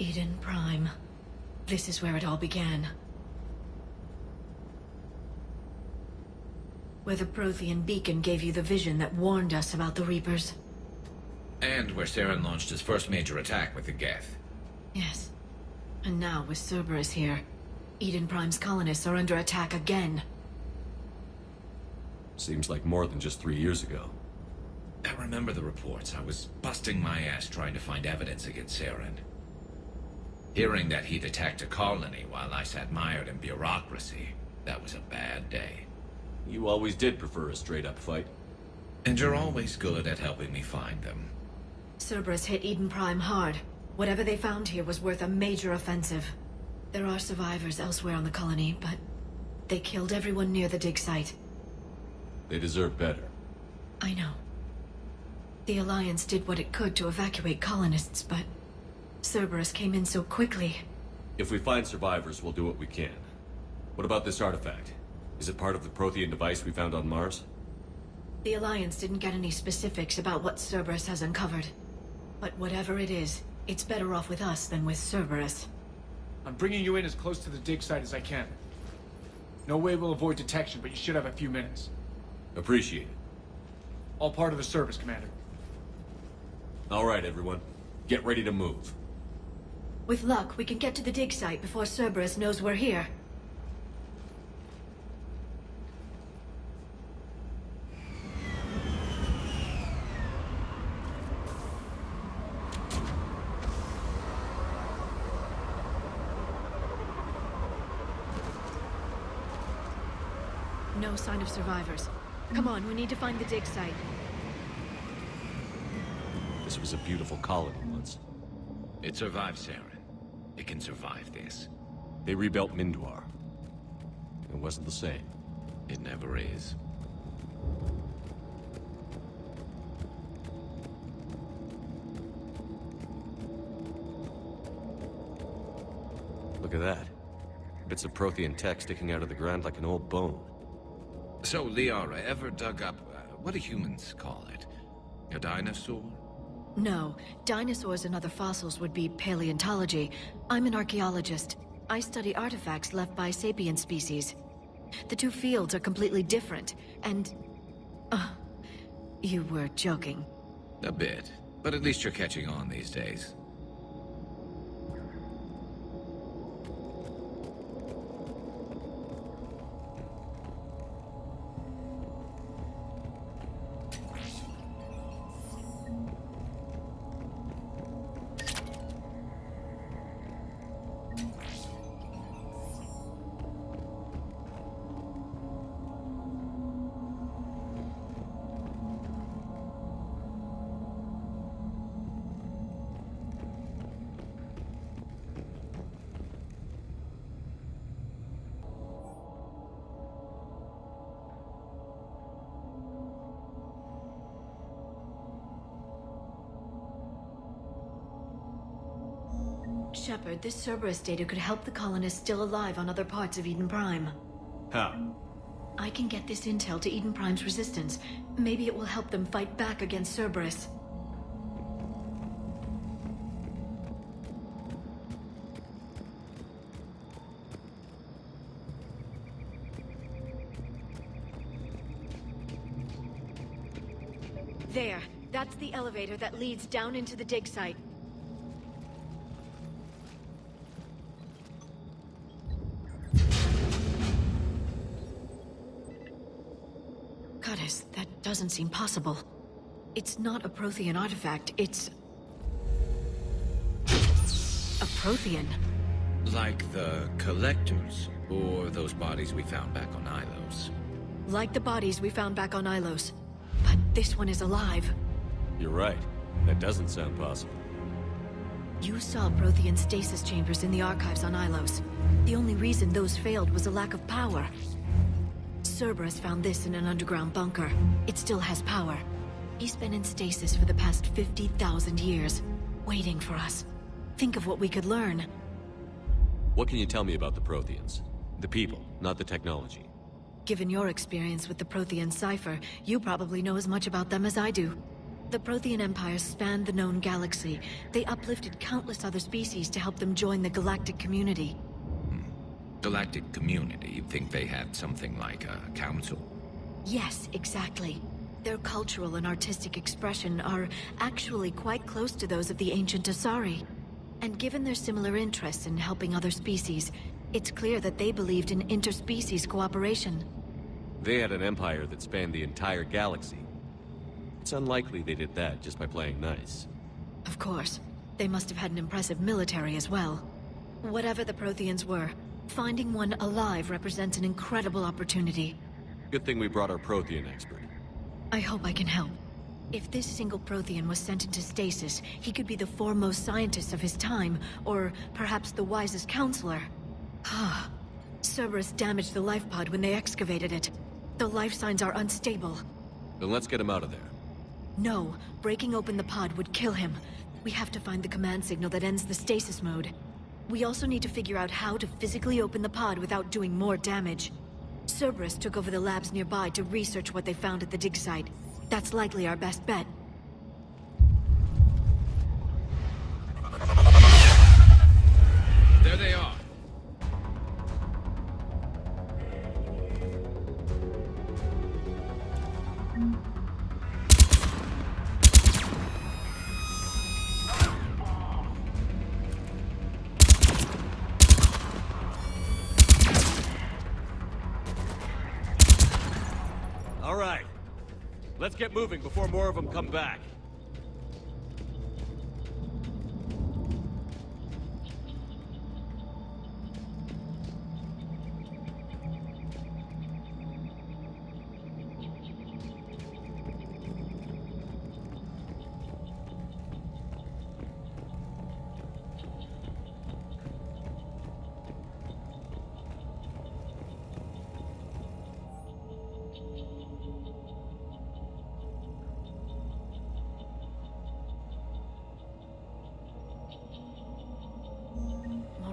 Eden Prime. This is where it all began. Where the Prothean beacon gave you the vision that warned us about the Reapers. And where Saren launched his first major attack with the Geth. Yes. And now, with Cerberus here, Eden Prime's colonists are under attack again. Seems like more than just 3 years ago. I remember the reports. I was busting my ass trying to find evidence against Saren. Hearing that he'd attacked a colony while I sat mired in bureaucracy, that was a bad day. You always did prefer a straight-up fight. And you're always good at helping me find them. Cerberus hit Eden Prime hard. Whatever they found here was worth a major offensive. There are survivors elsewhere on the colony, but they killed everyone near the dig site. They deserve better. I know. The Alliance did what it could to evacuate colonists, but Cerberus came in so quickly. If we find survivors, we'll do what we can. What about this artifact? Is it part of the Prothean device we found on Mars? The Alliance didn't get any specifics about what Cerberus has uncovered. But whatever it is, it's better off with us than with Cerberus. I'm bringing you in as close to the dig site as I can. No way we'll avoid detection, but you should have a few minutes. Appreciate it. All part of the service, Commander. All right, everyone. Get ready to move. With luck, we can get to the dig site before Cerberus knows we're here. No sign of survivors. Come on, we need to find the dig site. This was a beautiful colony once. It survived Saren. It can survive this. They rebuilt Mindoir. It wasn't the same. It never is. Look at that. Bits of Prothean tech sticking out of the ground like an old bone. So, Liara, ever dug up, what do humans call it? A dinosaur? No, dinosaurs and other fossils would be paleontology. I'm an archaeologist. I study artifacts left by sapient species. The two fields are completely different, and... you were joking. A bit. But at least you're catching on these days. Shepard, this Cerberus data could help the colonists still alive on other parts of Eden Prime. How? I can get this intel to Eden Prime's resistance. Maybe it will help them fight back against Cerberus. There. That's the elevator that leads down into the dig site. Goddess, that doesn't seem possible. It's not a Prothean artifact, it's... a Prothean. Like the Collectors, or those bodies we found back on Ilos. Like the bodies we found back on Ilos. But this one is alive. You're right. That doesn't sound possible. You saw Prothean stasis chambers in the archives on Ilos. The only reason those failed was a lack of power. Cerberus found this in an underground bunker. It still has power. He's been in stasis for the past 50,000 years, waiting for us. Think of what we could learn. What can you tell me about the Protheans? The people, not the technology. Given your experience with the Prothean cipher, you probably know as much about them as I do. The Prothean Empire spanned the known galaxy. They uplifted countless other species to help them join the galactic community. Galactic community? You'd think they had something like a council? Yes, exactly. Their cultural and artistic expression are actually quite close to those of the ancient Asari. And given their similar interests in helping other species, it's clear that they believed in interspecies cooperation. They had an empire that spanned the entire galaxy. It's unlikely they did that just by playing nice. Of course. They must have had an impressive military as well. Whatever the Protheans were, finding one alive represents an incredible opportunity. Good thing we brought our Prothean expert. I hope I can help. If this single Prothean was sent into stasis, he could be the foremost scientist of his time, or perhaps the wisest counselor. Cerberus damaged the life pod when they excavated it. The life signs are unstable. Then let's get him out of there. No, breaking open the pod would kill him. We have to find the command signal that ends the stasis mode. We also need to figure out how to physically open the pod without doing more damage. Cerberus took over the labs nearby to research what they found at the dig site. That's likely our best bet. There they are. All right. Let's get moving before more of them come back.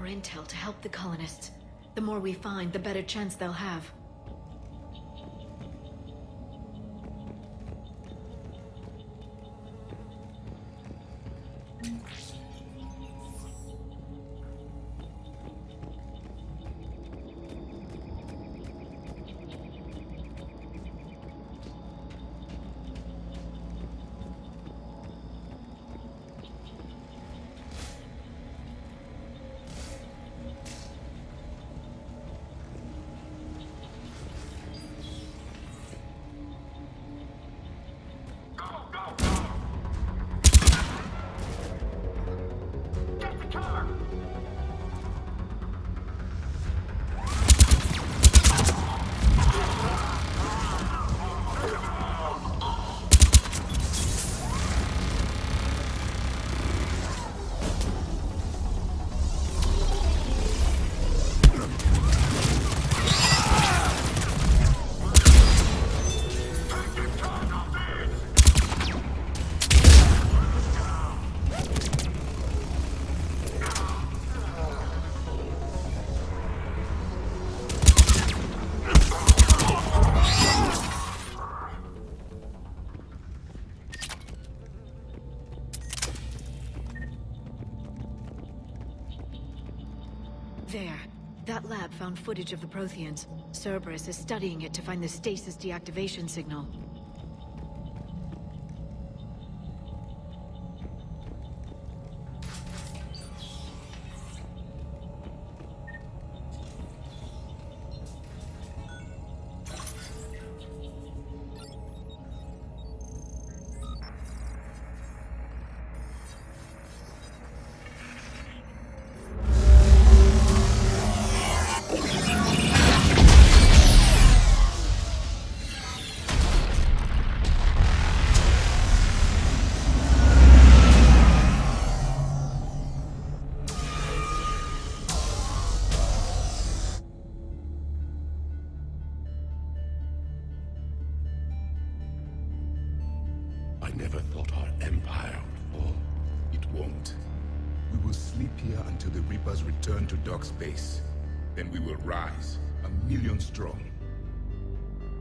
Intel to help the colonists. The more we find, the better chance they'll have. There. That lab found footage of the Protheans. Cerberus is studying it to find the stasis deactivation signal. I never thought our empire would fall. It won't. We will sleep here until the Reapers return to dock space. Then we will rise, 1,000,000 strong.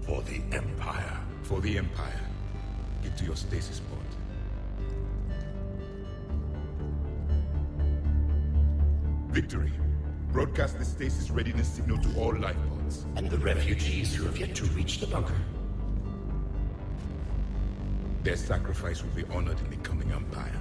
For the Empire. For the Empire. Get to your stasis pod. Victory. Broadcast the stasis readiness signal to all life pods. And the refugees who have yet to reach the bunker. Their sacrifice will be honored in the coming Empire.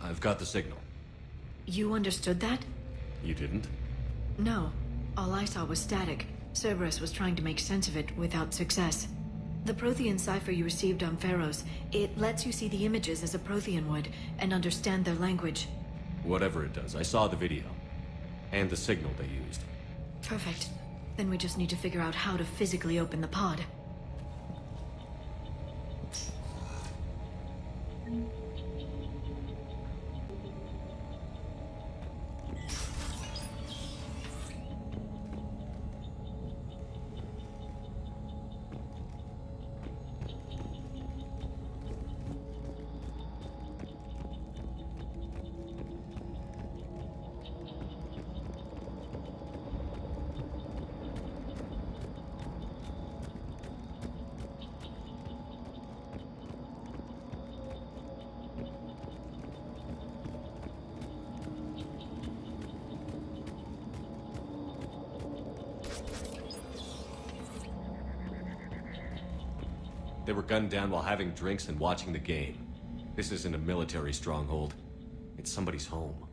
I've got the signal. You understood that? You didn't? No. All I saw was static. Cerberus was trying to make sense of it without success. The Prothean cipher you received on Pharaohs, it lets you see the images as a Prothean would, and understand their language. Whatever it does, I saw the video. And the signal they used. Perfect. Then we just need to figure out how to physically open the pod. They were gunned down while having drinks and watching the game. This isn't a military stronghold. It's somebody's home.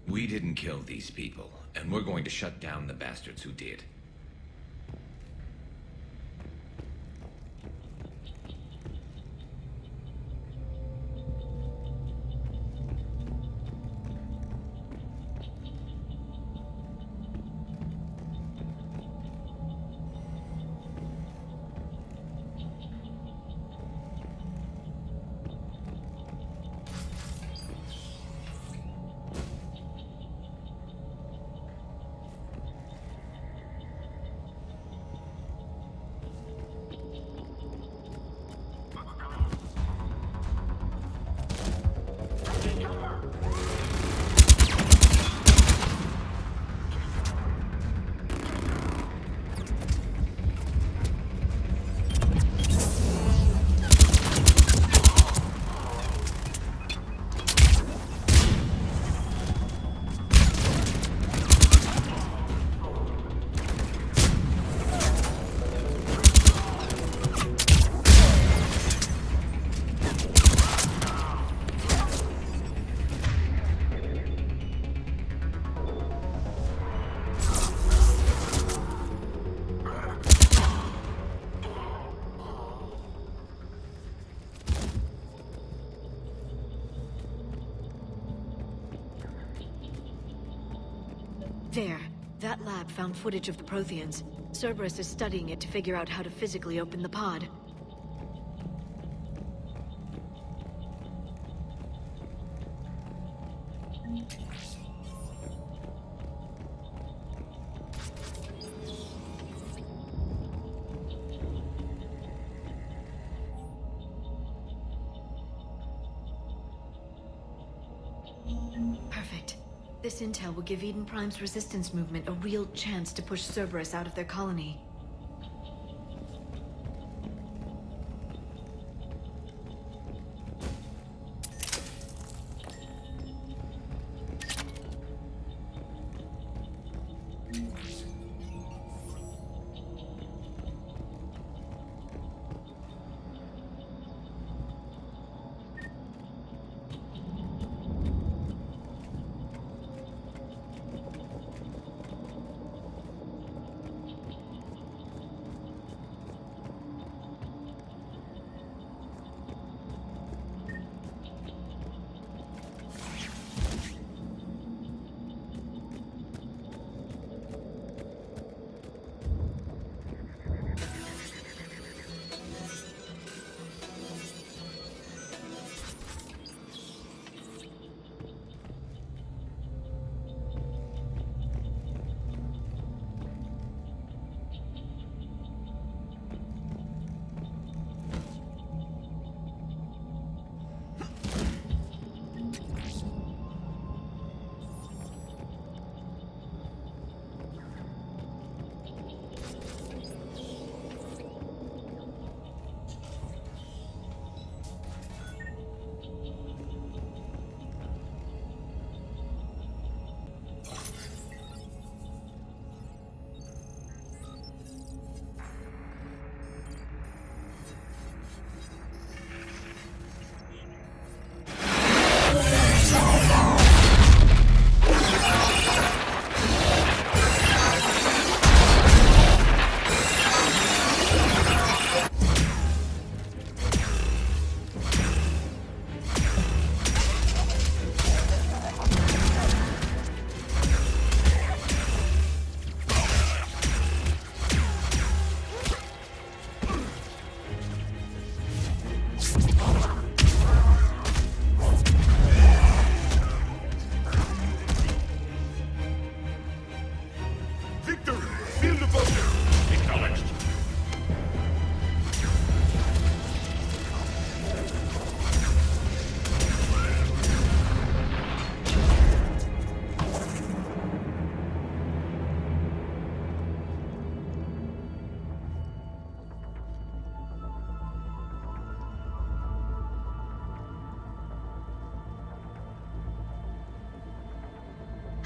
We didn't kill these people, and we're going to shut down the bastards who did. There. That lab found footage of the Protheans. Cerberus is studying it to figure out how to physically open the pod. Perfect. This intel will give Eden Prime's resistance movement a real chance to push Cerberus out of their colony.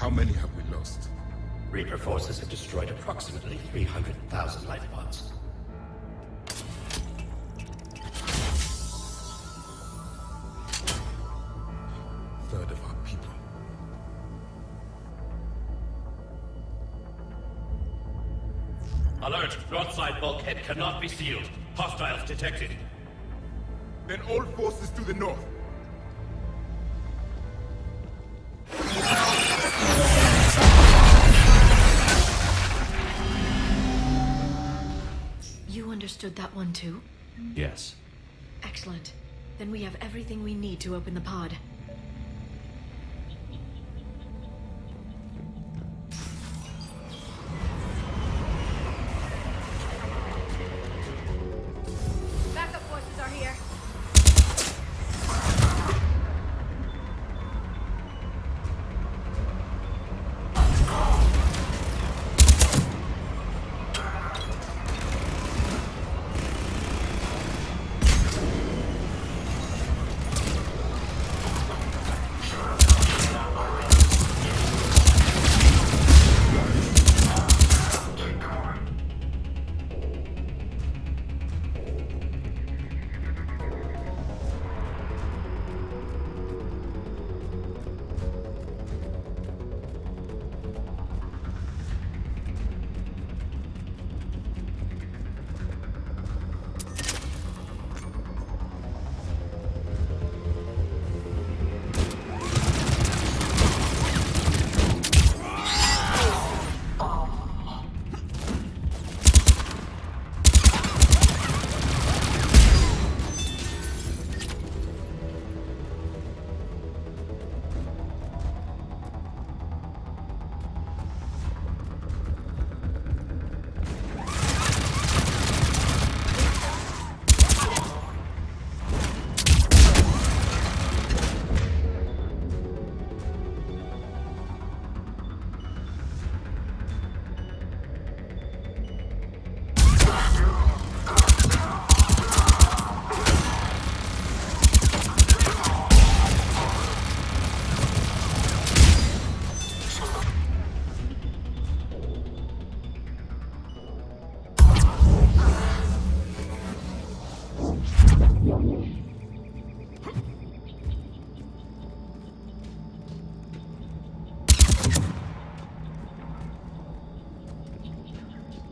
How many have we lost? Reaper forces have destroyed approximately 300,000 life pods. Third of our people. Alert! Broadside bulkhead cannot be sealed. Hostiles detected. Then all forces to the north. You understood that one too? Yes. Excellent. Then we have everything we need to open the pod. Backup forces are here.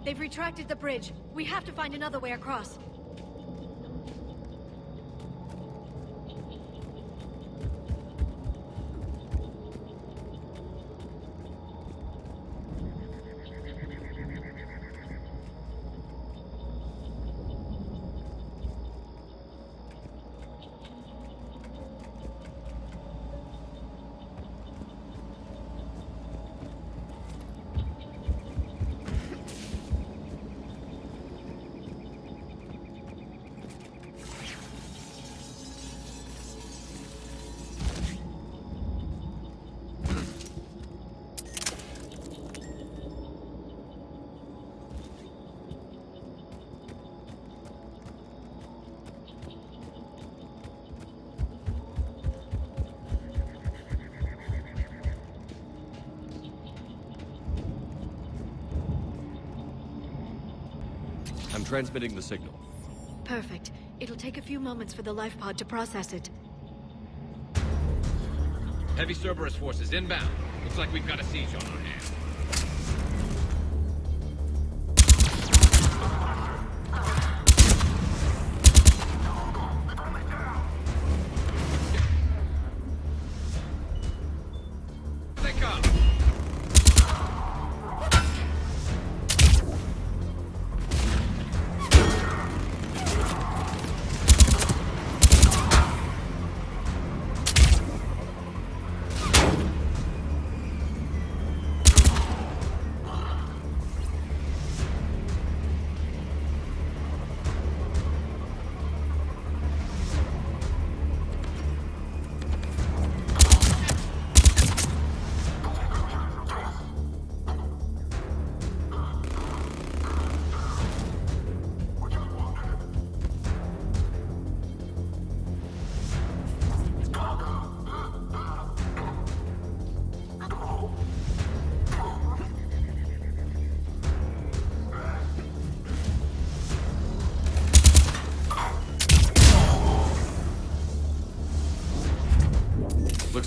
They've retracted the bridge. We have to find another way across. I'm transmitting the signal. Perfect. It'll take a few moments for the life pod to process it. Heavy Cerberus forces inbound. Looks like we've got a siege on our hands. They come!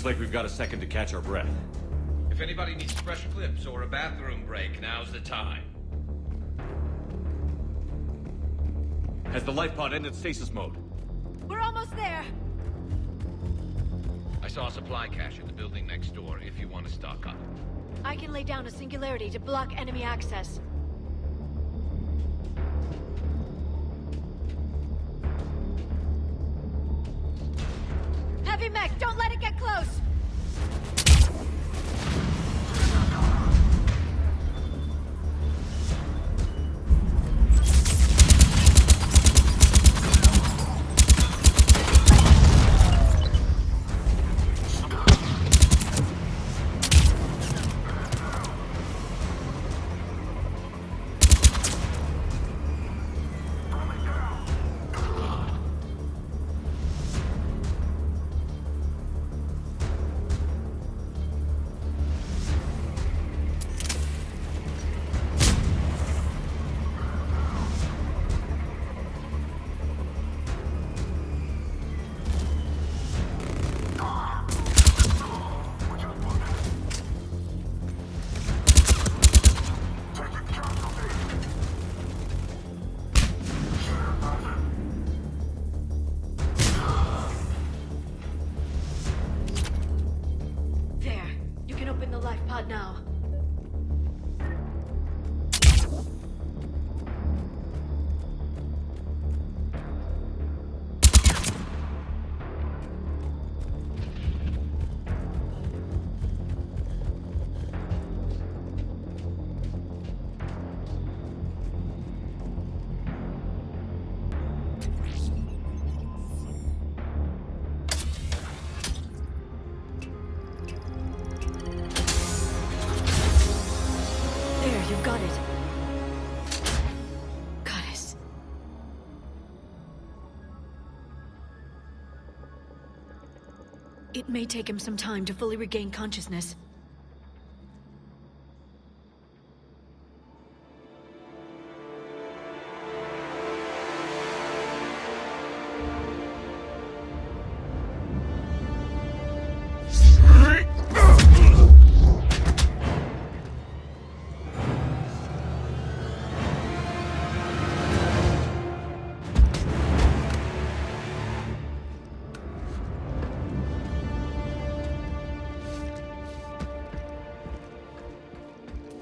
like we've got a second to catch our breath. If anybody needs fresh clips or a bathroom break, now's the time. Has the life pod ended stasis mode? We're almost there. I saw a supply cache in the building next door if you want to stock up. I can lay down a singularity to block enemy access. Heavy mech, don't let it get close. Now. You've got it. Goddess. It may take him some time to fully regain consciousness.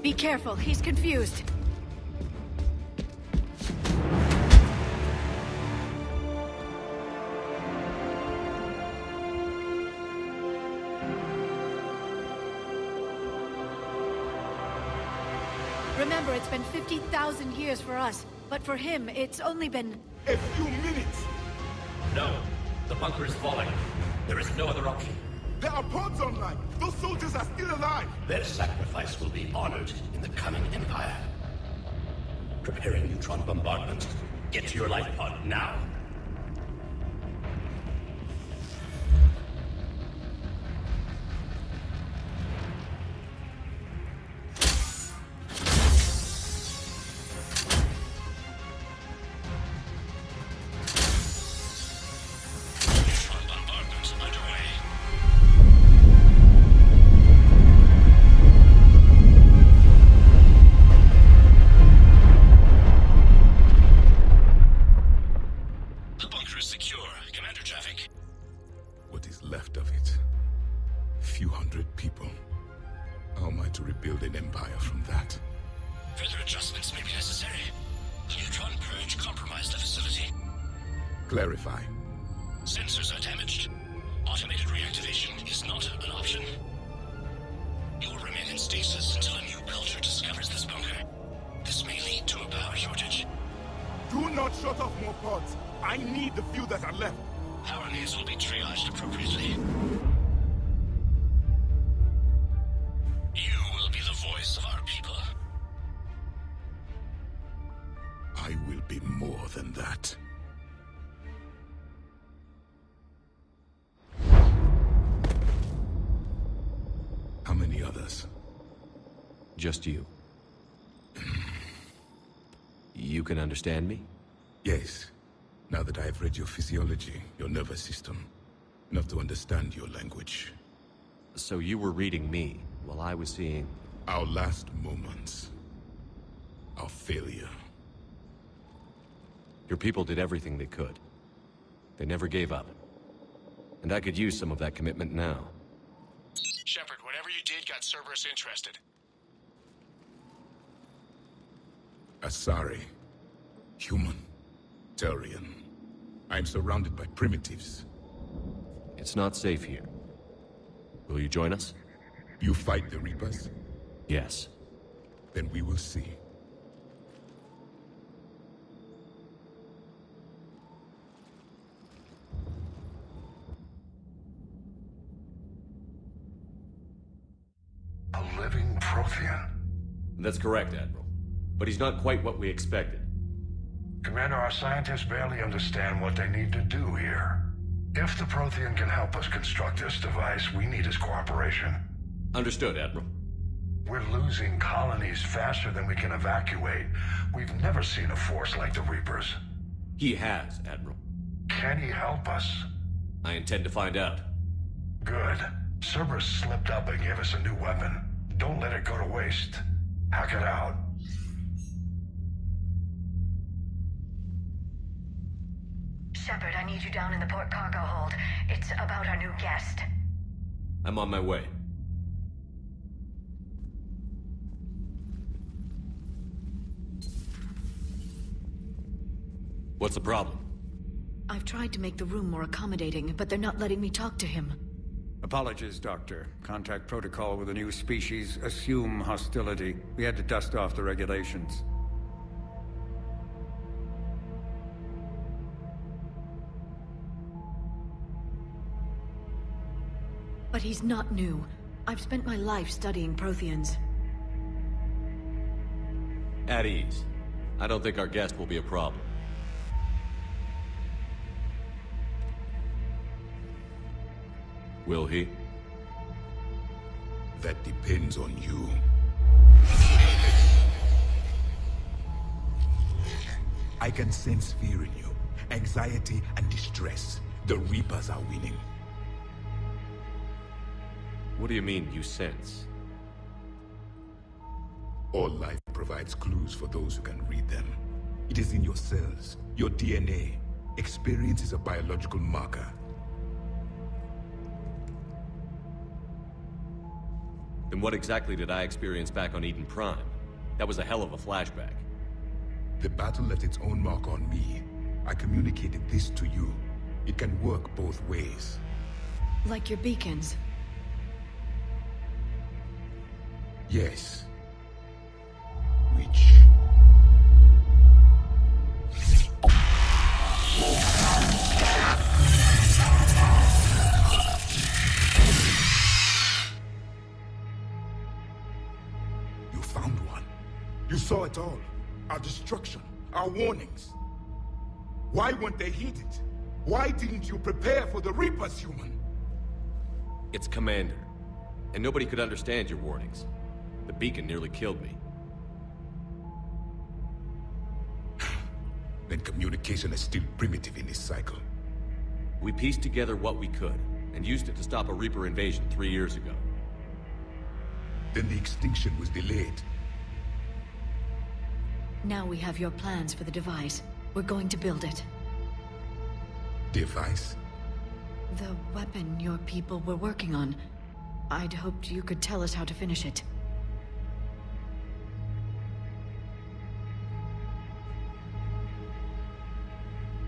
Be careful, he's confused. Remember, it's been 50,000 years for us, but for him, it's only been... A few minutes! No. The bunker is falling. There is no other option. There are pods online! Those soldiers are still alive! Their sacrifice will be honored in the coming Empire. Preparing neutron bombardment. Get to your life pod now. Clarify. Sensors are damaged. Automated reactivation is not an option. You will remain in stasis until a new culture discovers this bunker. This may lead to a power shortage. Do not shut off more pods. I need the few that are left. Power needs will be triaged appropriately. You will be the voice of our people. I will be more than that. How many others? Just you. You can understand me? Yes. Now that I have read your physiology, your nervous system, enough to understand your language. So you were reading me, while I was seeing... Our last moments. Our failure. Your people did everything they could. They never gave up. And I could use some of that commitment now. Shepard, whatever you did got Cerberus interested. Asari. Human. Turian. I'm surrounded by primitives. It's not safe here. Will you join us? You fight the Reapers? Yes. Then we will see. A living Prothean. That's correct, Admiral. But he's not quite what we expected. Commander, our scientists barely understand what they need to do here. If the Prothean can help us construct this device, we need his cooperation. Understood, Admiral. We're losing colonies faster than we can evacuate. We've never seen a force like the Reapers. He has, Admiral. Can he help us? I intend to find out. Good. Cerberus slipped up and gave us a new weapon. Don't let it go to waste. Hack it out. Shepard, I need you down in the port cargo hold. It's about our new guest. I'm on my way. What's the problem? I've tried to make the room more accommodating, but they're not letting me talk to him. Apologies, Doctor. Contact protocol with a new species. Assume hostility. We had to dust off the regulations. But he's not new. I've spent my life studying Protheans. At ease. I don't think our guest will be a problem. Will he? That depends on you. I can sense fear in you. Anxiety and distress. The Reapers are winning. What do you mean, you sense? All life provides clues for those who can read them. It is in your cells, your DNA. Experience is a biological marker. Then what exactly did I experience back on Eden Prime? That was a hell of a flashback. The battle left its own mark on me. I communicated this to you. It can work both ways. Like your beacons. Yes. Which... You found one. You saw it all. Our destruction, our warnings. Why weren't they heeded? Why didn't you prepare for the Reapers, human? It's Commander. And nobody could understand your warnings. The beacon nearly killed me. Then communication is still primitive in this cycle. We pieced together what we could, and used it to stop a Reaper invasion 3 years ago. Then the extinction was delayed. Now we have your plans for the device. We're going to build it. Device? The weapon your people were working on. I'd hoped you could tell us how to finish it.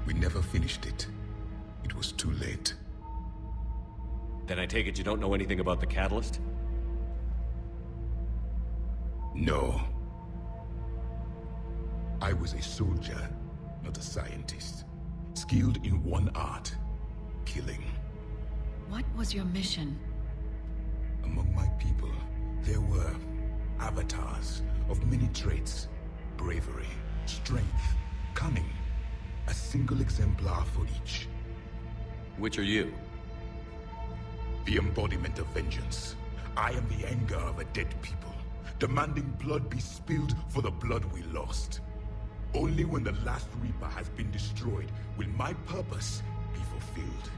We never finished it. It was too late. Then I take it you don't know anything about the catalyst? No. I was a soldier, not a scientist. Skilled in one art, killing. What was your mission? Among my people, there were avatars of many traits. Bravery, strength, cunning. A single exemplar for each. Which are you? The embodiment of vengeance. I am the anger of a dead people, demanding blood be spilled for the blood we lost. Only when the last Reaper has been destroyed will my purpose be fulfilled.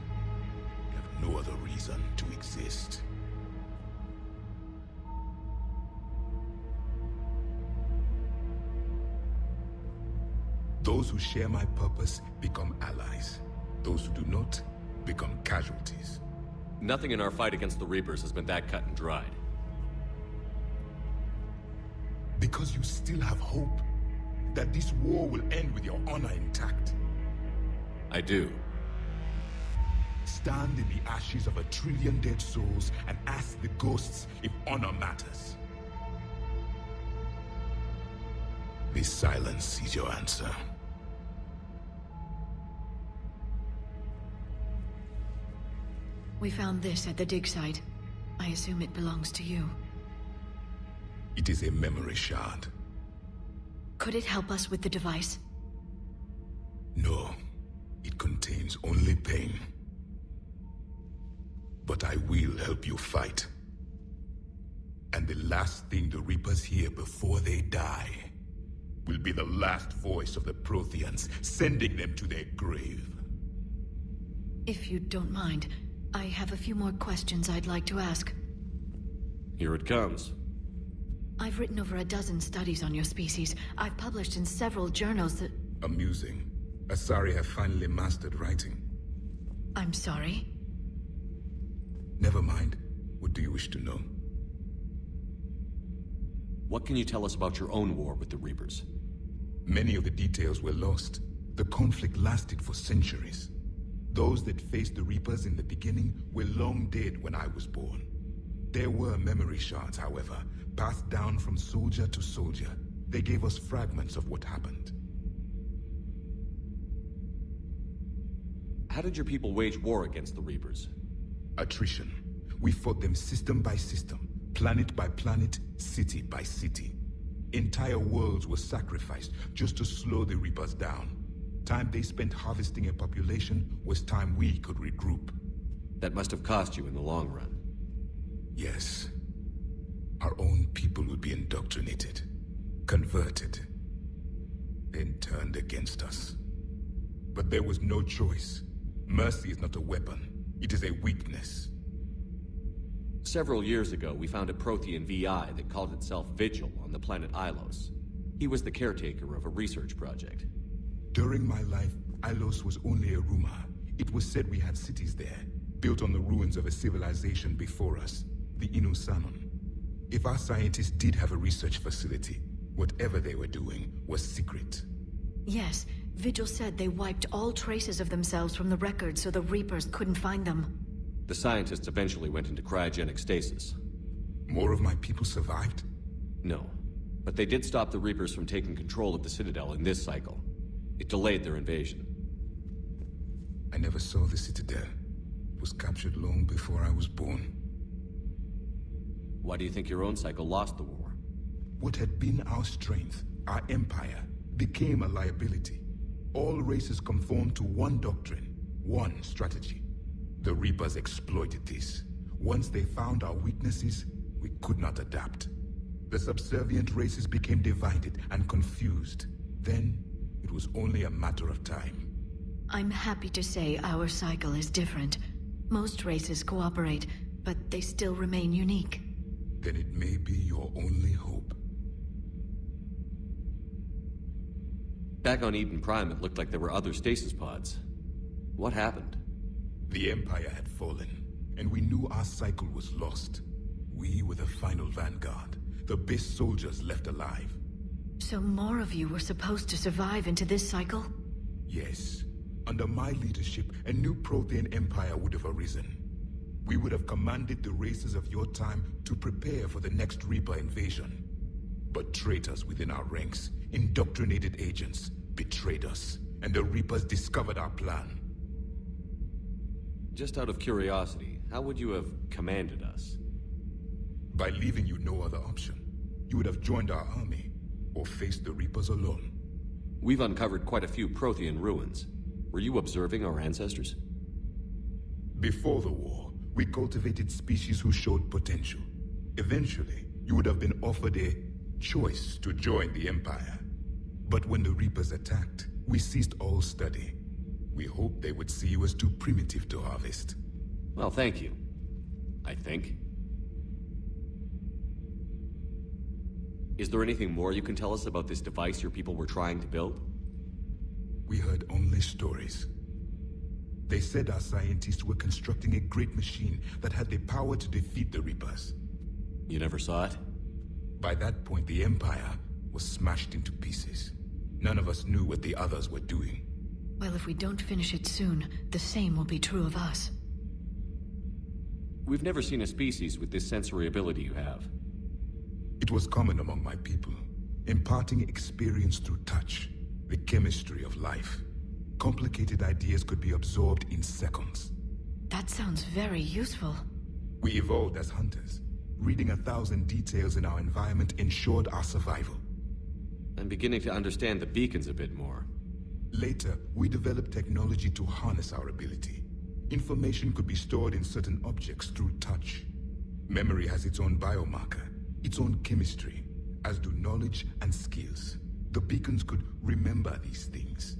I have no other reason to exist. Those who share my purpose become allies. Those who do not become casualties. Nothing in our fight against the Reapers has been that cut and dried. Because you still have hope that this war will end with your honor intact. I do. Stand in the ashes of 1 trillion dead souls and ask the ghosts if honor matters. This silence is your answer. We found this at the dig site. I assume it belongs to you. It is a memory shard. Could it help us with the device? No, it contains only pain. But I will help you fight. And the last thing the Reapers hear before they die will be the last voice of the Protheans, sending them to their grave. If you don't mind, I have a few more questions I'd like to ask. Here it comes. I've written over a dozen studies on your species. I've published in several journals that... Amusing. Asari have finally mastered writing. I'm sorry? Never mind. What do you wish to know? What can you tell us about your own war with the Reapers? Many of the details were lost. The conflict lasted for centuries. Those that faced the Reapers in the beginning were long dead when I was born. There were memory shards, however, passed down from soldier to soldier. They gave us fragments of what happened. How did your people wage war against the Reapers? Attrition. We fought them system by system, planet by planet, city by city. Entire worlds were sacrificed just to slow the Reapers down. Time they spent harvesting a population was time we could regroup. That must have cost you in the long run. Yes. Our own people would be indoctrinated, converted, then turned against us. But there was no choice. Mercy is not a weapon. It is a weakness. Several years ago, we found a Prothean VI that called itself Vigil on the planet Ilos. He was the caretaker of a research project. During my life, Ilos was only a rumor. It was said we had cities there, built on the ruins of a civilization before us, the Inusanon. If our scientists did have a research facility, whatever they were doing was secret. Yes, Vigil said they wiped all traces of themselves from the records so the Reapers couldn't find them. The scientists eventually went into cryogenic stasis. More of my people survived? No, but they did stop the Reapers from taking control of the Citadel in this cycle. It delayed their invasion. I never saw the Citadel. It was captured long before I was born. Why do you think your own cycle lost the war? What had been our strength, our empire, became a liability. All races conformed to one doctrine, one strategy. The Reapers exploited this. Once they found our weaknesses, we could not adapt. The subservient races became divided and confused. Then, it was only a matter of time. I'm happy to say our cycle is different. Most races cooperate, but they still remain unique. Then it may be your only hope. Back on Eden Prime, it looked like there were other stasis pods. What happened? The Empire had fallen, and we knew our cycle was lost. We were the final vanguard, the best soldiers left alive. So more of you were supposed to survive into this cycle? Yes. Under my leadership, a new Prothean empire would have arisen. We would have commanded the races of your time to prepare for the next Reaper invasion. But traitors within our ranks, indoctrinated agents, betrayed us, and the Reapers discovered our plan. Just out of curiosity, how would you have commanded us? By leaving you no other option. You would have joined our army, or faced the Reapers alone. We've uncovered quite a few Prothean ruins. Were you observing our ancestors? Before the war, we cultivated species who showed potential. Eventually, you would have been offered a choice to join the Empire. But when the Reapers attacked, we ceased all study. We hoped they would see you as too primitive to harvest. Well, thank you. I think. Is there anything more you can tell us about this device your people were trying to build? We heard only stories. They said our scientists were constructing a great machine that had the power to defeat the Reapers. You never saw it? By that point, the Empire was smashed into pieces. None of us knew what the others were doing. Well, if we don't finish it soon, the same will be true of us. We've never seen a species with this sensory ability you have. It was common among my people, imparting experience through touch, the chemistry of life. Complicated ideas could be absorbed in seconds. That sounds very useful. We evolved as hunters. Reading 1,000 details in our environment ensured our survival. I'm beginning to understand the beacons a bit more. Later, we developed technology to harness our ability. Information could be stored in certain objects through touch. Memory has its own biomarker, its own chemistry, as do knowledge and skills. The beacons could remember these things.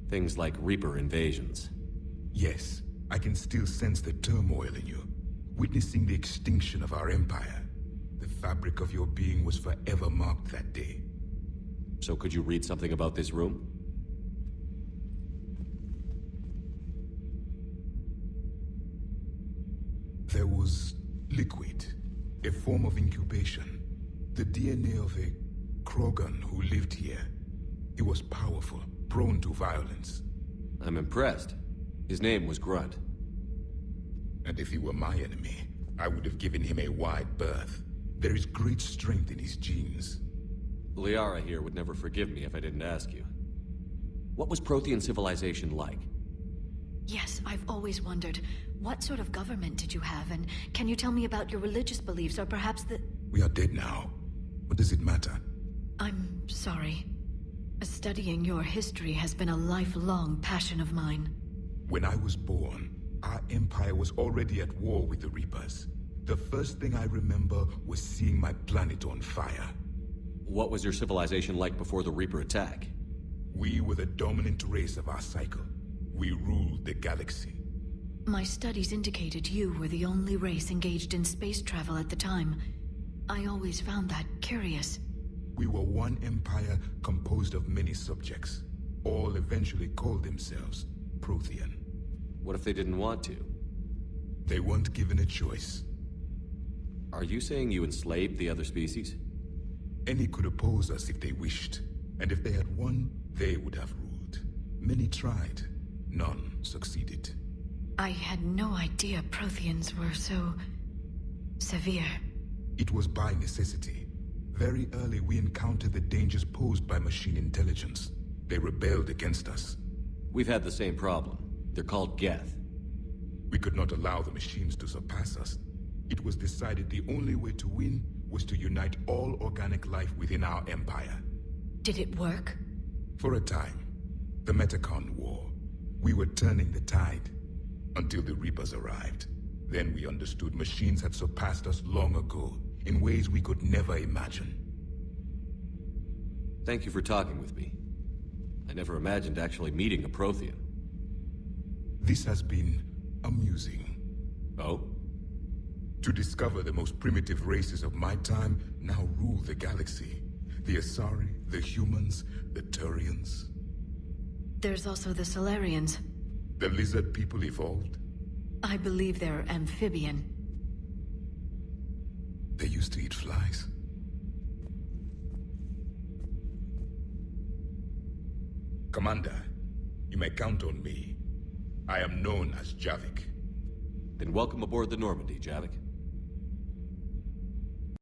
Things like Reaper invasions. Yes, I can still sense the turmoil in you. Witnessing the extinction of our empire. The fabric of your being was forever marked that day. So could you read something about this room? There was liquid, a form of incubation. The DNA of a Krogan who lived here. He was powerful, prone to violence. I'm impressed. His name was Grunt. And if he were my enemy, I would have given him a wide berth. There is great strength in his genes. Liara here would never forgive me if I didn't ask you. What was Prothean civilization like? Yes, I've always wondered, what sort of government did you have, and can you tell me about your religious beliefs, or perhaps the... We are dead now. What does it matter? I'm sorry. Studying your history has been a lifelong passion of mine. When I was born, our empire was already at war with the Reapers. The first thing I remember was seeing my planet on fire. What was your civilization like before the Reaper attack? We were the dominant race of our cycle. We ruled the galaxy. My studies indicated you were the only race engaged in space travel at the time. I always found that curious. We were one empire composed of many subjects. All eventually called themselves Prothean. What if they didn't want to? They weren't given a choice. Are you saying you enslaved the other species? Any could oppose us if they wished. And if they had won, they would have ruled. Many tried. None succeeded. I had no idea Protheans were so... severe. It was by necessity. Very early we encountered the dangers posed by machine intelligence. They rebelled against us. We've had the same problem. They're called Geth. We could not allow the machines to surpass us. It was decided the only way to win was to unite all organic life within our empire. Did it work? For a time. The Metacon War. We were turning the tide. Until the Reapers arrived. Then we understood machines had surpassed us long ago, in ways we could never imagine. Thank you for talking with me. I never imagined actually meeting a Prothean. This has been amusing. Oh? To discover the most primitive races of my time now rule the galaxy. The Asari, the humans, the Turians. There's also the Solarians. The lizard people evolved? I believe they're amphibian. They used to eat flies. Commander, you may count on me. I am known as Javik. Then welcome aboard the Normandy, Javik.